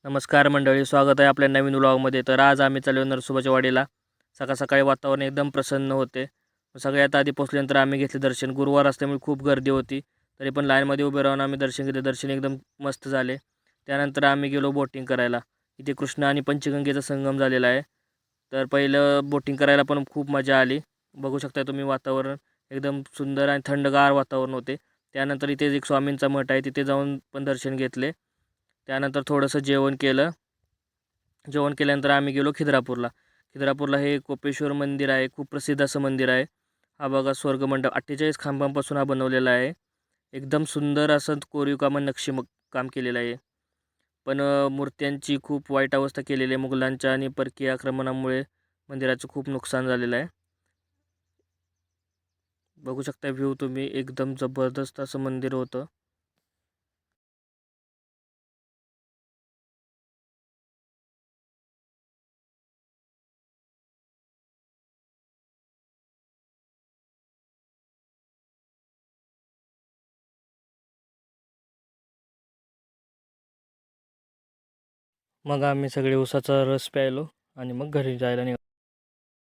नमस्कार मंडळी, स्वागत आहे आपल्या नवीन व्लॉगमध्ये. तर आज आम्ही चाललो नरसोबाच्या वाडीला. सकाळ सकाळी वातावरण एकदम प्रसन्न होते. सगळ्यात आधी पोचल्यानंतर आम्ही घेतले दर्शन. गुरुवार असल्यामुळे खूप गर्दी होती, तरी पण लाईनमध्ये उभे राहून आम्ही दर्शन घेतले. दर्शन एकदम मस्त झाले. त्यानंतर आम्ही गेलो बोटिंग करायला. इथे कृष्णा आणि पंचगंगेचा संगम झालेला आहे. तर पहिलं बोटिंग करायला पण खूप मजा आली. बघू शकता तुम्ही, वातावरण एकदम सुंदर आणि थंडगार वातावरण होते. त्यानंतर इथे एक स्वामींचा मठ आहे, तिथे जाऊन पण दर्शन घेतले. त्यानंतर थोडंसं जेवण केलं. जेवण केल्यानंतर आम्ही गेलो खिद्रापूरला. खिद्रापूरला हे कोपेश्वर मंदिर आहे, खूप प्रसिद्ध असं मंदिर आहे. हा बघा स्वर्गमंडप 48 खांबांपासून हा बनवलेला आहे. एकदम सुंदर असं कोरीव काम काम केलेलं आहे. पण मूर्त्यांची खूप वाईट अवस्था केलेली आहे. मुघलांच्या आणि परकीय आक्रमणामुळे मंदिराचं खूप नुकसान झालेलं आहे. बघू शकता व्ह्यू तुम्ही, एकदम जबरदस्त असं मंदिर होतं. मग आम्ही सगळे उसाचा रस प्यायलो आणि मग घरी जायला निघालो.